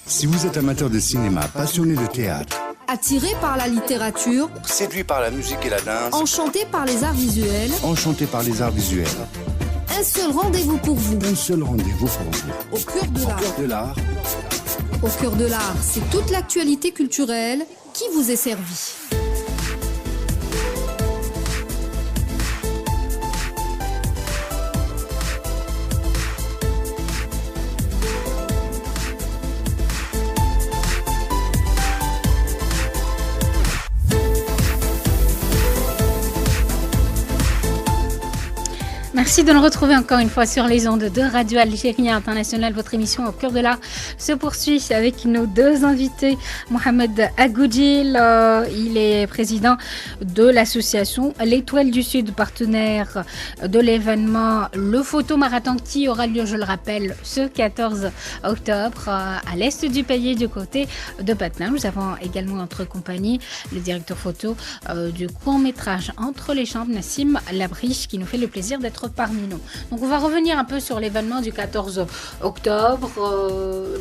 Si vous êtes amateur de cinéma, passionné de théâtre, attiré par la littérature, séduit par la musique et la danse, enchanté par les arts visuels, enchanté par les arts visuels, un seul rendez-vous pour vous. un seul rendez-vous pour vous. Au cœur de l'art. Au cœur de l'art. Au cœur de l'art, c'est toute l'actualité culturelle qui vous est servie. Merci de nous retrouver encore une fois sur les ondes de Radio Algérie International. Votre émission Au cœur de l'art se poursuit avec nos deux invités. Mohamed Agoudjil, il est président de l'association L'Étoile du Sud, partenaire de l'événement Le Photomarathon qui aura lieu, je le rappelle, ce 14 octobre à l'est du pays, du côté de Batna. Nous avons également notre compagnie le directeur photo du court-métrage Entre les Chambres, Nassim Labriche, qui nous fait le plaisir d'être parmi nous. Donc on va revenir un peu sur l'événement du 14 octobre,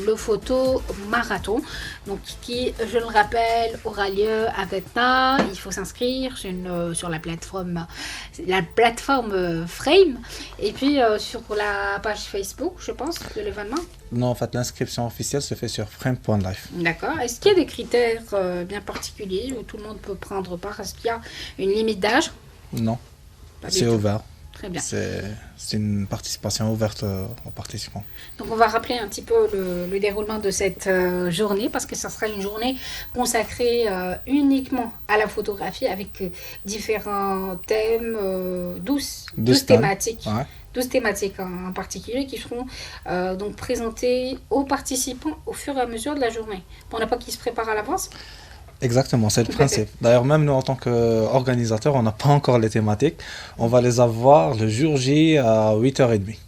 le photo marathon, donc qui, je le rappelle, aura lieu à Batna. Il faut s'inscrire sur la plateforme Frame, et puis sur la page Facebook, je pense, de l'événement. Non, en fait, l'inscription officielle se fait sur frame.life. D'accord. Est-ce qu'il y a des critères bien particuliers où tout le monde peut prendre part? Est-ce qu'il y a une limite d'âge? Non, Pas c'est du tout. ouvert. Très bien. C'est une participation ouverte aux participants. Donc on va rappeler un petit peu le déroulement de cette journée, parce que ça sera une journée consacrée uniquement à la photographie avec différents thèmes, 12 thématiques. Ouais. 12 thématiques en particulier qui seront donc présentées aux participants au fur et à mesure de la journée. On n'a pas qu'ils se préparent à l'avance. Exactement, c'est le principe. D'ailleurs, même nous, en tant qu'organisateurs, on n'a pas encore les thématiques. On va les avoir le jour J à 8h30.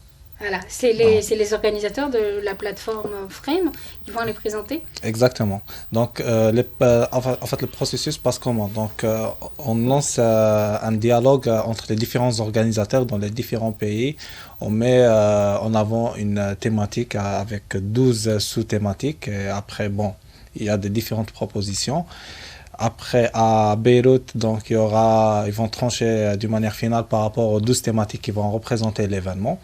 Voilà, c'est les organisateurs de la plateforme Frame qui vont les présenter. Exactement. Donc, en fait, le processus passe comment? Donc, on lance un dialogue entre les différents organisateurs dans les différents pays. On met en avant une thématique avec 12 sous-thématiques. Et après, bon, il y a des différentes propositions. Après, à Beyrouth, donc, ils vont trancher d'une manière finale par rapport aux 12 thématiques qui vont représenter l'événement.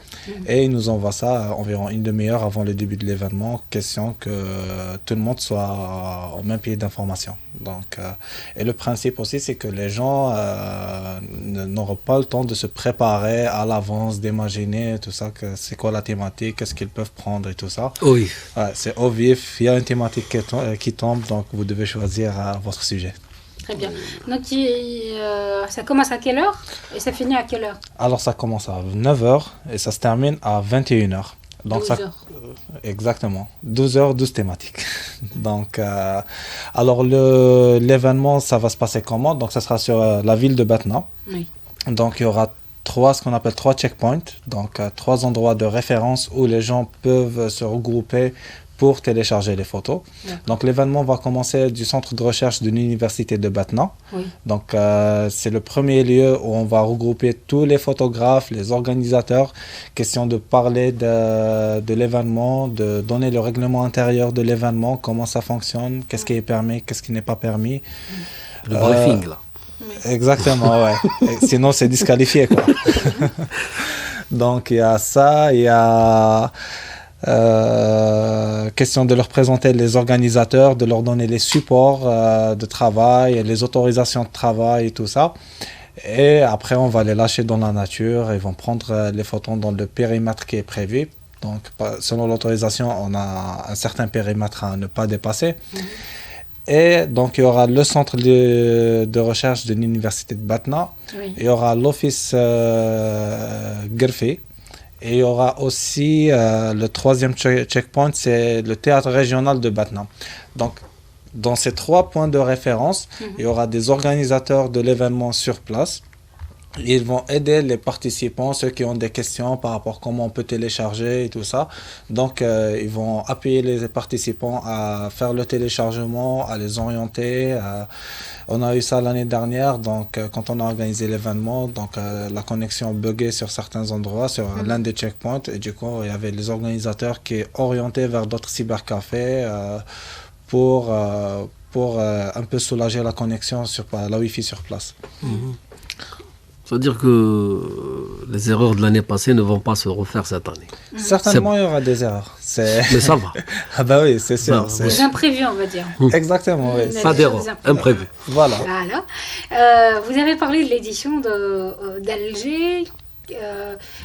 Et ils nous envoient ça environ une demi-heure avant le début de l'événement, question que tout le monde soit au même pied d'information. Donc, et le principe aussi, c'est que les gens n'auront pas le temps de se préparer à l'avance, d'imaginer tout ça, que c'est quoi la thématique, qu'est-ce qu'ils peuvent prendre et tout ça. Oui. Ouais, c'est au vif, il y a une thématique qui tombe, donc vous devez choisir votre sujet. Très bien. Donc, ça commence à quelle heure et ça finit à quelle heure? Alors, ça commence à 9h et ça se termine à 21h. Donc 12 heures. Exactement. 12 heures, 12 thématiques. Donc, alors, l'événement, ça va se passer comment? Donc, ça sera sur la ville de Batna. Oui. Donc, il y aura ce qu'on appelle 3 checkpoints. Donc, 3 endroits de référence où les gens peuvent se regrouper pour télécharger les photos. D'accord. Donc l'événement va commencer du centre de recherche de l'université de Batna. Oui. Donc c'est le premier lieu où on va regrouper tous les photographes, les organisateurs, question de parler de l'événement, de donner le règlement intérieur de l'événement, comment ça fonctionne, qu'est-ce qui est permis, qu'est-ce qui n'est pas permis. Le briefing, là. Exactement, ouais. Sinon c'est disqualifié, quoi. Donc il y a ça, il y a question de leur présenter les organisateurs, de leur donner les supports de travail, les autorisations de travail et tout ça. Et après, on va les lâcher dans la nature. Ils vont prendre les photos dans le périmètre qui est prévu. Donc, selon l'autorisation, on a un certain périmètre à ne pas dépasser. Et donc, il y aura le centre de recherche de l'université de Batna. Oui. Il y aura l'office Gerfi. Et il y aura aussi le troisième checkpoint, c'est le théâtre régional de Batna. Donc, dans ces 3 points de référence, il y aura des organisateurs de l'événement sur place. Ils vont aider les participants, ceux qui ont des questions par rapport à comment on peut télécharger et tout ça. Donc, ils vont appuyer les participants à faire le téléchargement, à les orienter, On a eu ça l'année dernière, donc quand on a organisé l'événement, donc la connexion buguait sur certains endroits, sur l'un des checkpoints, et du coup, il y avait les organisateurs qui orientaient vers d'autres cybercafés pour un peu soulager la connexion sur la Wi-Fi sur place. C'est-à-dire que les erreurs de l'année passée ne vont pas se refaire cette année. Certainement, il y aura des erreurs. Mais ça va. Ah bah oui, c'est sûr. Non, Des imprévus, on va dire. Exactement, oui. Pas d'erreur, imprévu. Voilà. Vous avez parlé de l'édition d'Alger.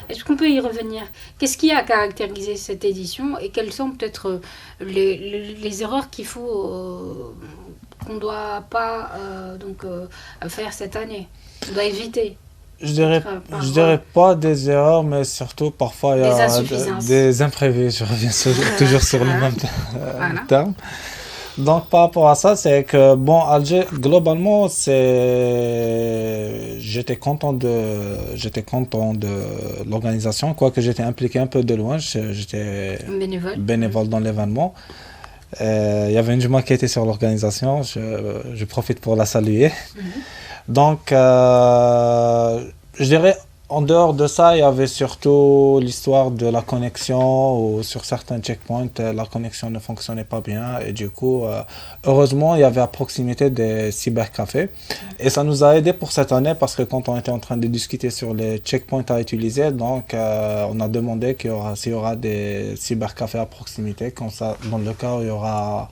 Est-ce qu'on peut y revenir? Qu'est-ce qui a caractérisé cette édition et quelles sont peut-être les erreurs qu'on ne doit pas faire cette année? On doit éviter. Je dirais pas des erreurs, mais surtout parfois il y a des imprévus. Je reviens toujours sur le même terme. Donc par rapport à ça, c'est que Alger, globalement, j'étais content de l'organisation, quoique j'étais impliqué un peu de loin. J'étais bénévole dans l'événement. Il y avait une Juma qui était sur l'organisation. Je profite pour la saluer. Donc, je dirais, en dehors de ça, il y avait surtout l'histoire de la connexion, où sur certains checkpoints, la connexion ne fonctionnait pas bien. Et du coup, heureusement, il y avait à proximité des cybercafés. Et ça nous a aidé pour cette année, parce que quand on était en train de discuter sur les checkpoints à utiliser, donc on a demandé s'il y aura des cybercafés à proximité, comme ça, dans le cas où il y aura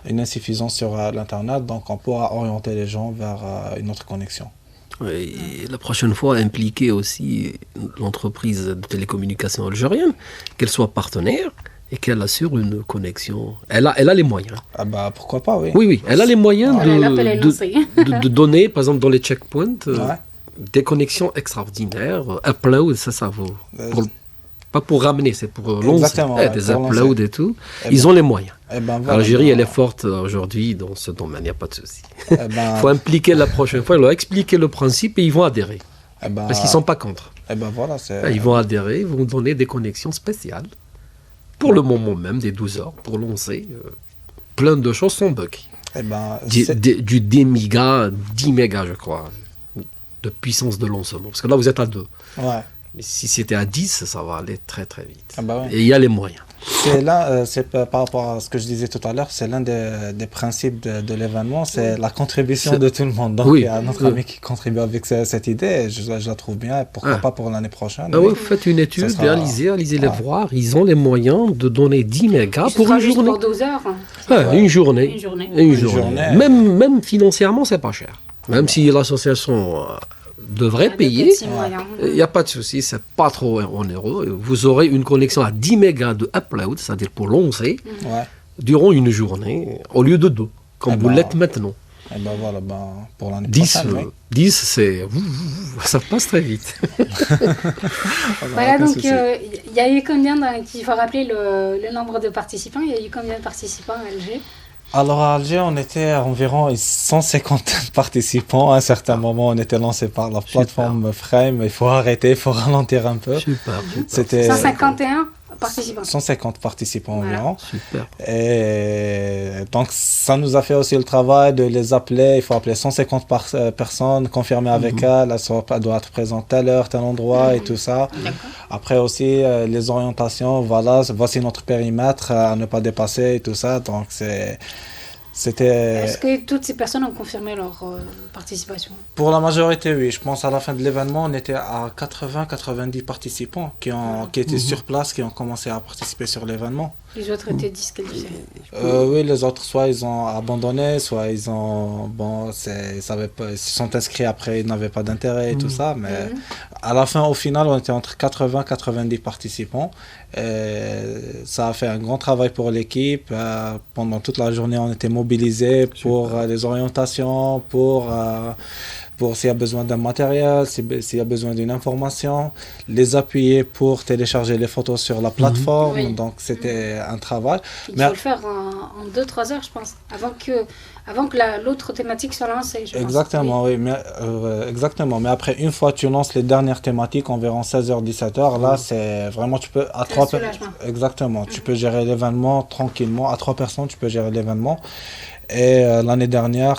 une insuffisance sur l'Internet, donc on pourra orienter les gens vers une autre connexion. Et la prochaine fois, impliquer aussi l'entreprise de télécommunications algérienne, qu'elle soit partenaire et qu'elle assure une connexion. Elle a les moyens. Ah bah pourquoi pas, oui. Oui, elle a les moyens de donner, par exemple, dans les checkpoints, des connexions extraordinaires. Upload, ça vaut. Pas pour ramener, c'est pour lancer. Des uploads et tout. Ils ont les moyens. L'Algérie, elle est forte aujourd'hui dans ce domaine, il n'y a pas de souci. Il faut impliquer la prochaine fois, leur expliquer le principe et ils vont adhérer. Parce qu'ils ne sont pas contre. Ils vont adhérer, ils vont donner des connexions spéciales. Pour le moment même, des 12 heures, pour lancer plein de choses sans bug. Du 10 mégas, je crois, de puissance de lancement. Parce que là, vous êtes à 2. Ouais. Mais si c'était à 10, ça va aller très très vite. Et il y a les moyens. C'est par rapport à ce que je disais tout à l'heure, c'est l'un des principes de l'événement, c'est la contribution de tout le monde. Donc il y a notre ami qui contribue avec cette idée, je la trouve bien, et pourquoi pas pour l'année prochaine. Faites une étude, allez-y les voir, ils ont les moyens de donner 10 mégas pour une journée. Pour 12 heures. Une journée. Même financièrement, c'est pas cher. Même si l'association devrait payer, il n'y a pas de souci, c'est pas trop en euros. Vous aurez une connexion à 10 mégas de upload, c'est-à-dire pour lancer, durant une journée, au lieu de 2, comme vous l'êtes maintenant. Pour l'année prochaine. 10, ça passe très vite. Voilà, donc il y a eu combien, il faut rappeler le nombre de participants, il y a eu combien de participants à Alger? Alors à Alger, on était à environ 150 participants. À un certain moment, on était lancé par la plateforme Frame. Il faut arrêter, il faut ralentir un peu. Super. C'était 151 participants. 150 participants environ. Super. Et donc ça nous a fait aussi le travail de les appeler. Il faut appeler 150 personnes, confirmer avec elles. Elle doit être présente telle heure, tel endroit et tout ça. Après aussi les orientations. Voici notre périmètre à ne pas dépasser et tout ça. Donc Est-ce que toutes ces personnes ont confirmé leur participation? Pour la majorité, oui. Je pense à la fin de l'événement, on était à 80-90 participants qui étaient sur place, qui ont commencé à participer sur l'événement. Les autres étaient disqualifiés? Oui, les autres, soit ils ont abandonné, soit ils ont... ils se sont inscrits après, ils n'avaient pas d'intérêt et tout ça. Mais à la fin, au final, on était entre 80-90 participants. Et ça a fait un grand travail pour l'équipe. Pendant toute la journée, on était mobilisés pour les orientations, pour s'il y a besoin d'un matériel, s'il y a besoin d'une information, les appuyer pour télécharger les photos sur la plateforme. Donc c'était un travail. Il faut le faire en 2-3 heures, je pense, avant que l'autre thématique soit lancée. Exactement, oui. Exactement. Mais après, une fois que tu lances les dernières thématiques, environ 16h, 17h, là, c'est vraiment, tu peux... Exactement. Tu peux gérer l'événement tranquillement. À 3 personnes, tu peux gérer l'événement. Et l'année dernière,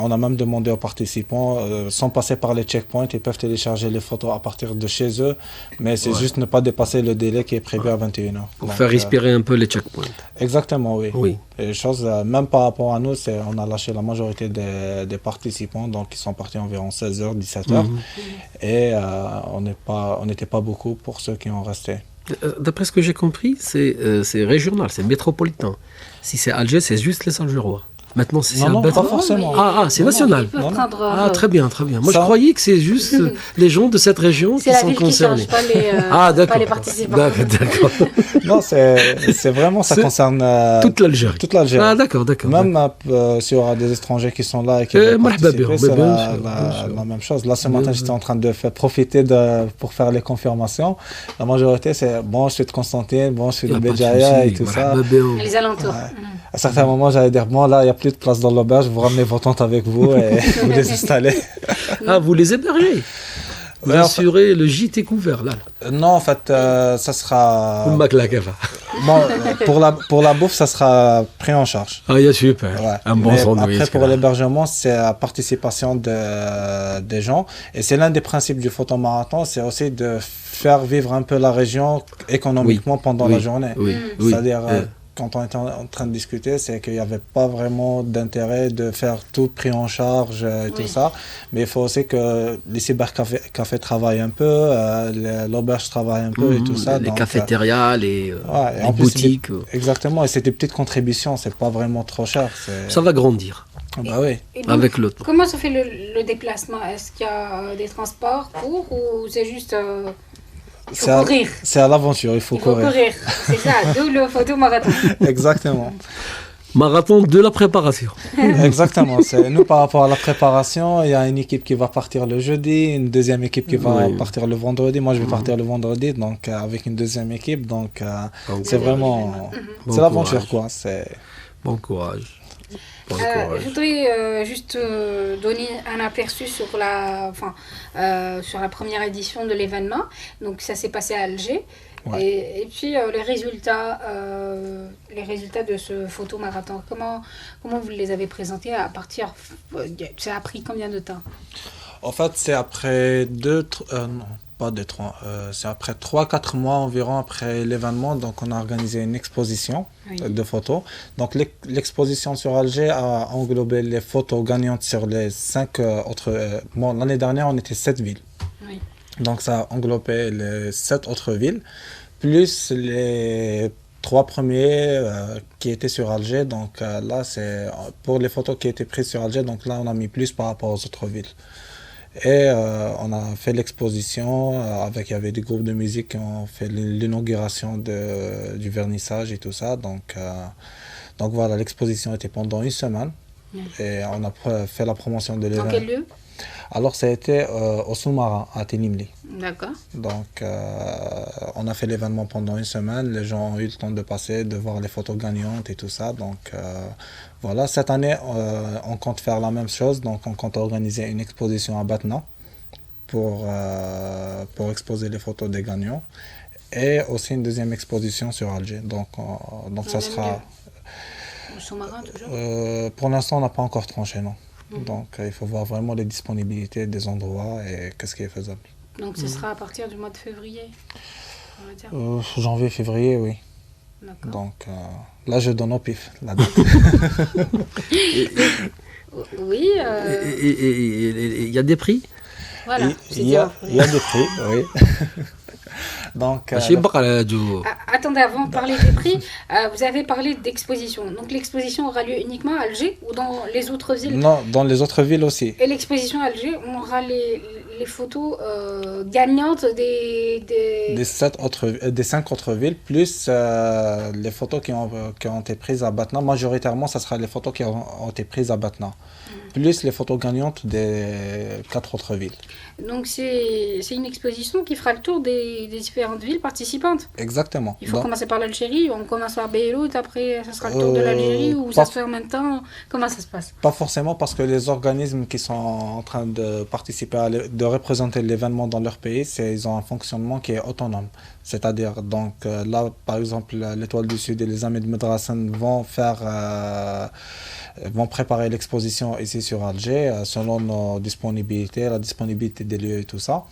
on a même demandé aux participants, sans passer par les checkpoints, ils peuvent télécharger les photos à partir de chez eux, mais c'est juste ne pas dépasser le délai qui est prévu à 21h. Pour faire respirer un peu les checkpoints. Exactement, oui. Et les choses, même par rapport à nous, on a lâché la majorité des participants, donc ils sont partis environ 16h, 17h, et on n'était pas beaucoup pour ceux qui ont resté. D'après ce que j'ai compris, c'est régional, c'est métropolitain. Si c'est Alger, c'est juste les Algérois. Maintenant, c'est non, pas forcément. C'est national. Très bien. Moi, je croyais que c'est juste les gens de cette région qui sont concernés. C'est la ville qui ne change pas les participants. D'accord. Non, c'est vraiment, ça concerne toute l'Algérie. D'accord. Même s'il y aura des étrangers qui sont là et qui vont participer, c'est la même chose. Là, ce matin, j'étais en train de profiter pour faire les confirmations. La majorité, c'est bon, je suis de Constantine, bon, je suis de Béjaïa et tout ça. Les alentours. À certains moments, j'allais dire, bon, là, il n'y a plus de place dans l'auberge, vous ramenez vos tentes avec vous et vous les installez. Vous les hébergez. Vous assurez le gîte couvert, là. Non, en fait, ça sera... Bon, pour la bouffe, ça sera pris en charge. Super. Ouais. Un bon sandwich. Après, pour l'hébergement, c'est la participation des gens. Et c'est l'un des principes du photomarathon, c'est aussi de faire vivre un peu la région économiquement pendant la journée. C'est-à-dire... Quand on était en train de discuter, c'est qu'il n'y avait pas vraiment d'intérêt de faire tout pris en charge et tout ça. Mais il faut aussi que les cybercafés travaillent un peu, l'auberge travaille un peu et tout ça. Les cafétérias, les boutiques. Exactement, et c'est des petites contributions, c'est pas vraiment trop cher. Ça va grandir. Bah oui. Donc, avec l'autre. Comment se fait le déplacement? Est-ce qu'il y a des transports ou c'est juste... C'est à l'aventure, il faut courir. C'est ça, d'où le photomarathon. Exactement. Marathon de la préparation. Exactement. Nous, par rapport à la préparation, il y a une équipe qui va partir le jeudi, une deuxième équipe qui va partir le vendredi. Moi, je vais partir le vendredi, donc avec une deuxième équipe. Donc, c'est vraiment... c'est l'aventure, quoi. Bon courage. Je voudrais juste donner un aperçu sur la première édition de l'événement. Donc ça s'est passé à Alger. Ouais. Et puis les résultats de ce photomarathon, comment vous les avez présentés à partir... ça a pris combien de temps? En fait, c'est après c'est après 3-4 mois environ après l'événement, donc on a organisé une exposition de photos. Donc l'exposition sur Alger a englobé les photos gagnantes sur les 5 autres... l'année dernière, on était 7 villes. Oui. Donc ça a englobé les 7 autres villes, plus les 3 premiers qui étaient sur Alger. Donc là, c'est pour les photos qui étaient prises sur Alger, donc là, on a mis plus par rapport aux autres villes. Et on a fait l'exposition, il y avait des groupes de musique qui ont fait l'inauguration du vernissage et tout ça. Donc voilà, l'exposition était pendant une semaine et on a fait la promotion de l'événement. Dans quel lieu? Alors ça a été au sous-marin, à Ténimli. D'accord. Donc on a fait l'événement pendant une semaine, les gens ont eu le temps de passer, de voir les photos gagnantes et tout ça. Donc voilà, cette année on compte faire la même chose, donc on compte organiser une exposition à Batna pour exposer les photos des gagnants et aussi une deuxième exposition sur Alger. Donc ça sera... Au sous-marin toujours pour l'instant on n'a pas encore tranché, non. Donc il faut voir vraiment les disponibilités des endroits et qu'est-ce qui est faisable. Donc ce sera à partir du mois de février, on va dire. Janvier, février, oui. D'accord. Donc là je donne au pif la date. Oui. Et il y a des prix? Voilà. Il y a des prix, oui. Donc, attendez, avant de parler des prix, vous avez parlé d'exposition. Donc l'exposition aura lieu uniquement à Alger ou dans les autres villes? Non, dans les autres villes aussi. Et l'exposition à Alger, on aura les photos gagnantes des 5 autres villes, plus les photos qui ont été prises à Batna. Majoritairement, ce sera les photos qui ont été prises à Batna, plus les photos gagnantes des 4 autres villes. Donc c'est une exposition qui fera le tour des différentes villes participantes. Exactement. Il faut commencer par l'Algérie, on commence par Beyrouth, après ça sera le tour de l'Algérie, ou ça se fait en même temps? Comment ça se passe? Pas forcément, parce que les organismes qui sont en train de participer, de représenter l'événement dans leur pays, ils ont un fonctionnement qui est autonome. C'est-à-dire, donc là, par exemple, l'Étoile du Sud et les Amis de Madrasan vont préparer l'exposition ici sur Alger, selon nos disponibilités, la disponibilité des lieux et tout ça.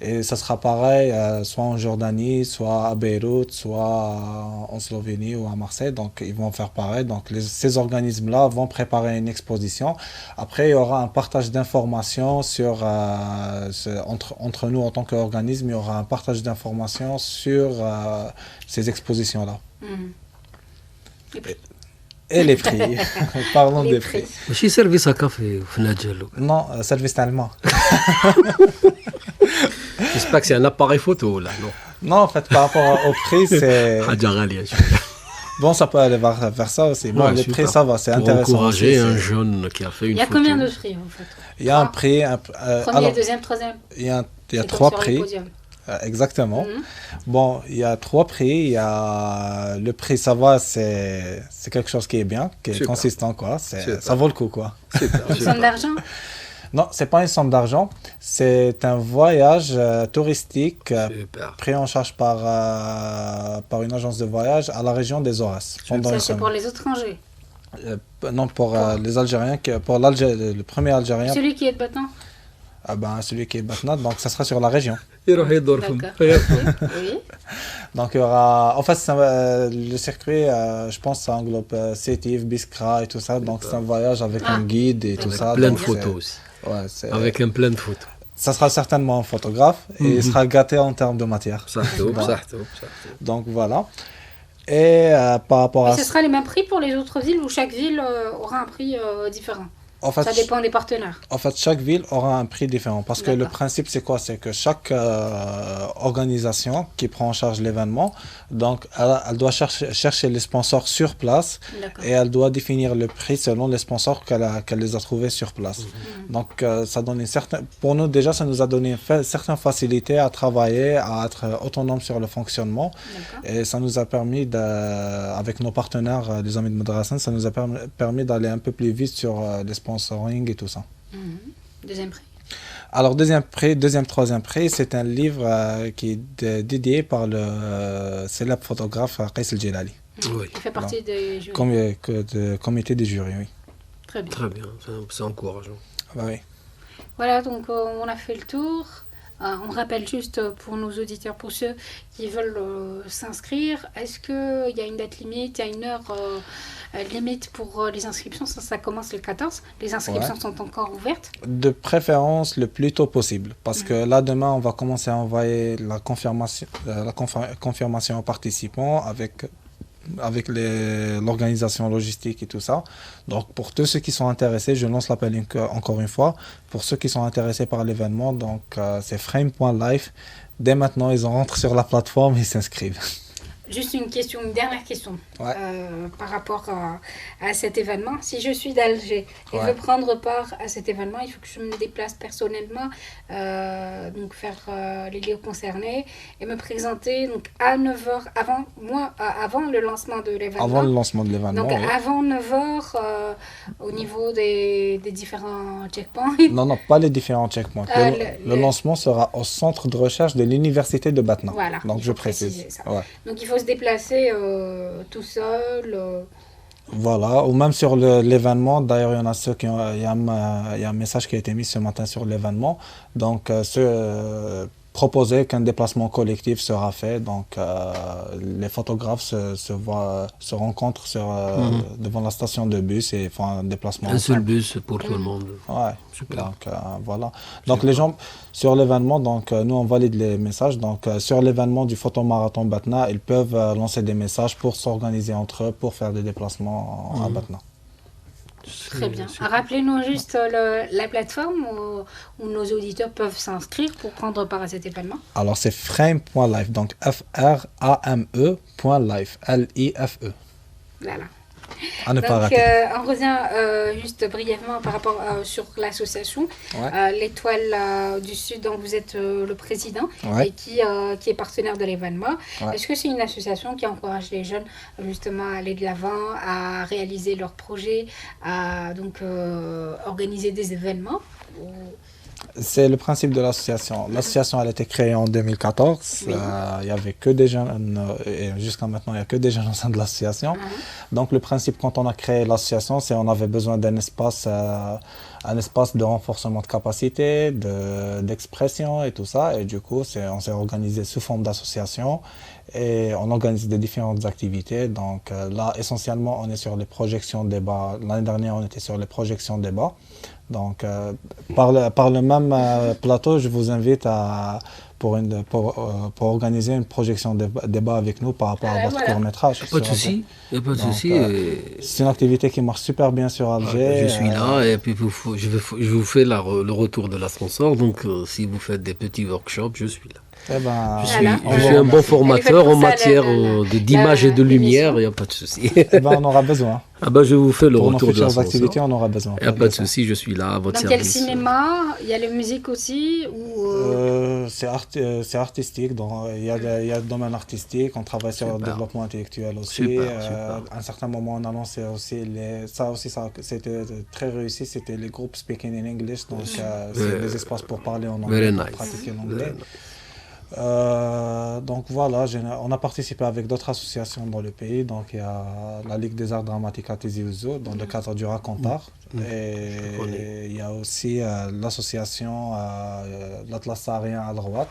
Et ça sera pareil, soit en Jordanie, soit à Beyrouth, soit en Slovénie ou à Marseille. Donc, ils vont faire pareil. Donc, ces organismes-là vont préparer une exposition. Après, il y aura un partage d'informations entre nous en tant qu'organisme. Il y aura un partage d'informations sur ces expositions-là. Et les prix. Parlons des prix. ماشي سيرفيس هكا في النجال. Non, service allemand. J'espère que c'est un appareil photo là, non? Non, en fait, par rapport au prix, c'est... حاجة غالية. Bon, ça peut aller vers ça aussi. Bon, les prix, ça va, c'est pour intéressant. Pour encourager aussi, un jeune qui a fait une photo. Il y a combien de prix en fait? Il y a un prix... Premier, deuxième, troisième. Il y a 3 prix. Exactement. Bon, il y a 3 prix. Il y a le prix, ça va, c'est quelque chose qui est bien, qui est consistant, quoi. Ça vaut le coup, quoi. Une somme d'argent? Non, c'est pas une somme d'argent. C'est un voyage touristique pris en charge par une agence de voyage à la région des Oras. Ça, c'est pour les étrangers? Non, pour les Algériens, pour le premier Algérien. Celui qui est de Batna? Celui qui est Batna, donc ça sera sur la région. D'accord. Oui. Donc il y aura, en fait, le circuit, je pense, ça englobe Sétif, Biskra et tout ça. Donc c'est un voyage avec un guide et tout ça. Plein de photos aussi. Ouais, avec un plein de photos. Ça sera certainement un photographe et il sera gâté en termes de matière. Donc voilà. Et par rapport à... ce sera les mêmes prix pour les autres villes ou chaque ville aura un prix différent? En fait, ça dépend des partenaires. En fait, chaque ville aura un prix différent. Parce que le principe, c'est quoi? C'est que chaque organisation qui prend en charge l'événement, donc elle doit chercher les sponsors sur place et elle doit définir le prix selon les sponsors qu'elle les a trouvés sur place. Donc, ça donne pour nous, déjà, ça nous a donné une certaine facilité à travailler, à être autonome sur le fonctionnement. Et ça nous a permis, avec nos partenaires, les Amis de Madrasan, ça nous a permis d'aller un peu plus vite sur les sponsoring et tout ça. Deuxième prix. Alors, troisième prix, c'est un livre qui est dédié par le célèbre photographe Qais El Djilali. Oui. Il fait partie des jurys. Comité des jurys, oui. Très bien. Très bien, c'est encourageant. Oui. Voilà, donc on a fait le tour. On rappelle juste pour nos auditeurs, pour ceux qui veulent s'inscrire, est-ce qu'il y a une date limite, il y a une heure limite pour les inscriptions? Ça commence le 14. Les inscriptions sont encore ouvertes? De préférence le plus tôt possible. Parce que là, demain, on va commencer à envoyer la confirmation aux participants avec l'organisation logistique et tout ça. Donc, pour tous ceux qui sont intéressés, je lance l'appel encore une fois. Pour ceux qui sont intéressés par l'événement, donc c'est frame.life. Dès maintenant, ils rentrent sur la plateforme et s'inscrivent. Juste une dernière question par rapport à cet événement. Si je suis d'Alger et veux prendre part à cet événement, il faut que je me déplace personnellement, donc faire les lieux concernés et me présenter donc à 9h avant le lancement de l'événement. Avant le lancement de l'événement. Donc avant 9h au niveau des différents checkpoints. Non, pas les différents checkpoints. Le lancement sera au centre de recherche de l'université de Batna. Voilà. Donc je précise. Donc il faut se déplacer tout seul. Voilà, ou même sur l'événement. D'ailleurs, il y en a il y a un message qui a été mis ce matin sur l'événement. Donc, proposer qu'un déplacement collectif sera fait. Donc, les photographes se rencontrent devant la station de bus et font un déplacement. Un seul bus pour tout le monde. Ouais, super. Donc, voilà. Donc, les gens, sur l'événement, donc, nous, on valide les messages. Donc, sur l'événement du photomarathon Batna, ils peuvent lancer des messages pour s'organiser entre eux, pour faire des déplacements à Batna. Très bien. Rappelez-nous juste la plateforme où nos auditeurs peuvent s'inscrire pour prendre part à cet événement. Alors, c'est frame.life, donc frame.life, L-I-F-E. Voilà. Donc, on revient juste brièvement par rapport sur l'association l'Étoile du Sud, dont vous êtes le président et qui est partenaire de l'événement. Est-ce que c'est une association qui encourage les jeunes justement à aller de l'avant, à réaliser leurs projets, à donc organiser des événements C'est le principe de l'association. L'association elle a été créée en 2014. Il n'y avait que des jeunes, et jusqu'à maintenant, il n'y a que des jeunes au sein de l'association. Donc, le principe, quand on a créé l'association, c'est qu'on avait besoin d'un espace, de renforcement de capacité, d'expression et tout ça. Et du coup, on s'est organisé sous forme d'association et on organise des différentes activités. Donc, là, essentiellement, on est sur les projections débats. L'année dernière, on était sur les projections débats. Donc, par le même plateau, je vous invite pour organiser une projection débat avec nous par rapport à votre court-métrage. Pas de souci, il n'y a pas de souci. C'est une activité qui marche super bien sur Alger. Je suis là et puis je vous fais le retour de la sponsor. Donc, si vous faites des petits workshops, je suis là. Je suis un bon formateur en matière d'image et de lumière, il n'y a pas de souci. On aura besoin. Je vous fais le retour de la activités, on aura besoin. Il n'y a pas de souci, je suis là à votre service. Dans quel cinéma? Il y a la musique aussi c'est artistique, il y a le domaine artistique, on travaille sur le développement intellectuel aussi. Super. À un certain moment, on a lancé aussi, ça c'était très réussi, c'était les groupes Speaking in English, donc c'est des espaces pour parler en anglais, pour pratiquer l'anglais. Donc voilà, on a participé avec d'autres associations dans le pays. Donc il y a la Ligue des Arts Dramatiques à Tizi Ouzou dans le cadre du Racontar. Et il y a aussi l'association l'Atlas saharien à droite.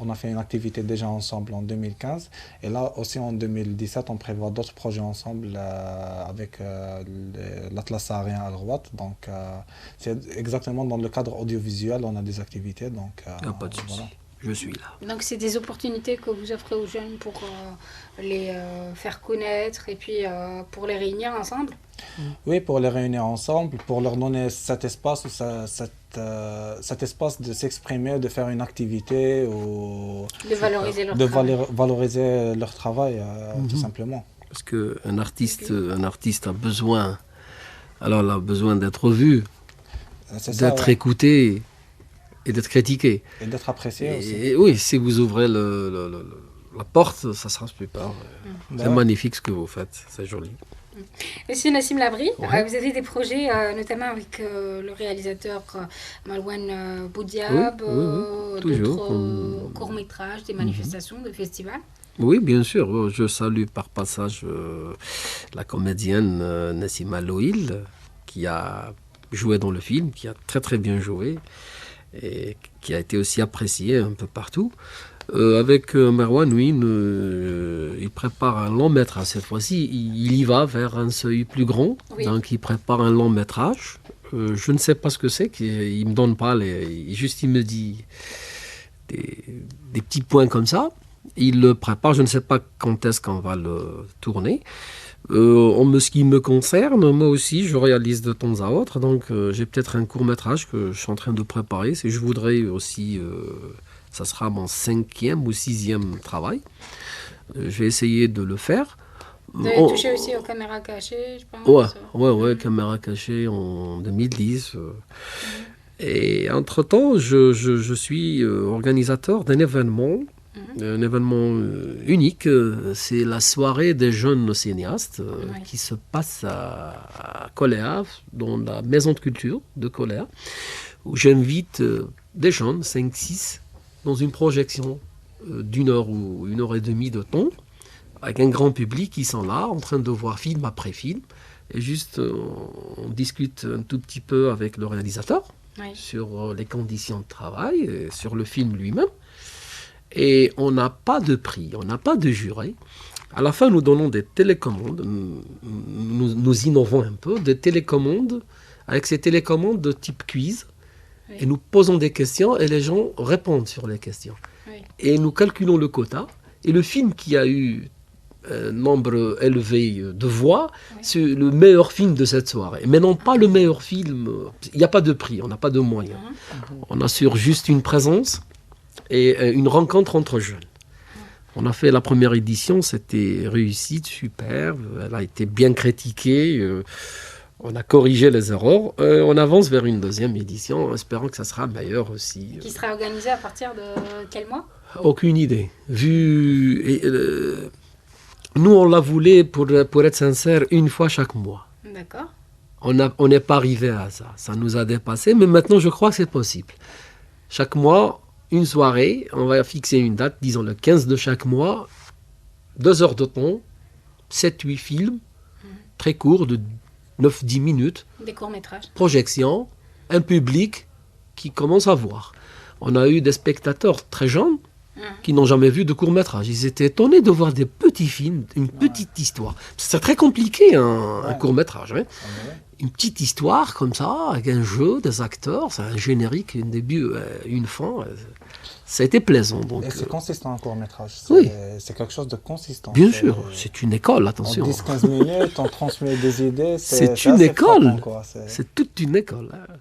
On a fait une activité déjà ensemble en 2015. Et là aussi en 2017, on prévoit d'autres projets ensemble avec l'Atlas saharien à droite. Donc c'est exactement dans le cadre audiovisuel, on a des activités. Donc, pas de souci. Je suis là. Donc c'est des opportunités que vous offrez aux jeunes pour les faire connaître et puis pour les réunir ensemble. Oui, pour les réunir ensemble, pour leur donner cet espace, cet espace de s'exprimer, de faire une activité ou de valoriser valoriser leur travail, tout simplement. Parce qu'un artiste a besoin, d'être vu, d'être écouté. Et d'être critiqué. Et d'être apprécié aussi. Et oui, si vous ouvrez la porte, ça sera super. C'est magnifique ce que vous faites, c'est joli. Monsieur Nassim Labri, vous avez des projets, notamment avec le réalisateur Malouane Boudiab, d'autres courts-métrages, des manifestations, des festivals. Oui, bien sûr. Je salue par passage la comédienne Nassima Louil, qui a joué dans le film, qui a très très bien joué. Et qui a été aussi apprécié un peu partout. Avec Marwan, oui, il prépare un long métrage cette fois-ci. Il y va vers un seuil plus grand, donc il prépare un long métrage. Je ne sais pas ce que c'est, il ne me donne pas, il me dit des petits points comme ça. Il le prépare, je ne sais pas quand est-ce qu'on va le tourner. En ce qui me concerne, moi aussi, je réalise de temps à autre. Donc, j'ai peut-être un court-métrage que je suis en train de préparer. Je voudrais aussi, ça sera mon 5e ou 6e travail. Je vais essayer de le faire. Vous avez touché aussi aux caméras cachées, je pense. Ouais, caméra cachée en 2010. Et entre-temps, je suis organisateur d'un événement. Un événement unique, c'est la soirée des jeunes cinéastes qui se passe à Koléa, dans la maison de culture de Koléa, où j'invite des jeunes, 5-6, dans une projection d'1 heure ou 1h30 de temps, avec un grand public qui sont là, en train de voir film après film, et juste on discute un tout petit peu avec le réalisateur sur les conditions de travail, et sur le film lui-même. Et on n'a pas de prix, on n'a pas de juré. À la fin, nous donnons des télécommandes, nous innovons un peu, des télécommandes, avec ces télécommandes de type quiz, et nous posons des questions et les gens répondent sur les questions. Et nous calculons le quota, et le film qui a eu un nombre élevé de voix, c'est le meilleur film de cette soirée. Mais non pas le meilleur film, il n'y a pas de prix, on n'a pas de moyens. On assure juste une présence et une rencontre entre jeunes. On a fait la première édition, c'était réussite, super, elle a été bien critiquée, on a corrigé les erreurs, on avance vers une deuxième édition en espérant que ça sera meilleur aussi. Qui sera organisée à partir de quel mois ? Aucune idée. Nous, on la voulait, pour être sincère, une fois chaque mois. D'accord. On n'est pas arrivé à ça. Ça nous a dépassé, mais maintenant, je crois que c'est possible. Chaque mois, une soirée, on va fixer une date, disons le 15 de chaque mois, 2 heures de temps, 7-8 films, très courts, de 9-10 minutes. Des courts-métrages. Projection, un public qui commence à voir. On a eu des spectateurs très jeunes qui n'ont jamais vu de court-métrage. Ils étaient étonnés de voir des petits films, une petite histoire. C'est très compliqué, un court-métrage. Hein. Une petite histoire comme ça, avec un jeu, des acteurs, c'est un générique, un début, une fin. Ça a été plaisant. Donc, et c'est consistant un court-métrage. Oui. C'est quelque chose de consistant. Bien sûr, c'est une école, attention. En 10-15 minutes, on transmet des idées. C'est une école. C'est toute une école. Hein.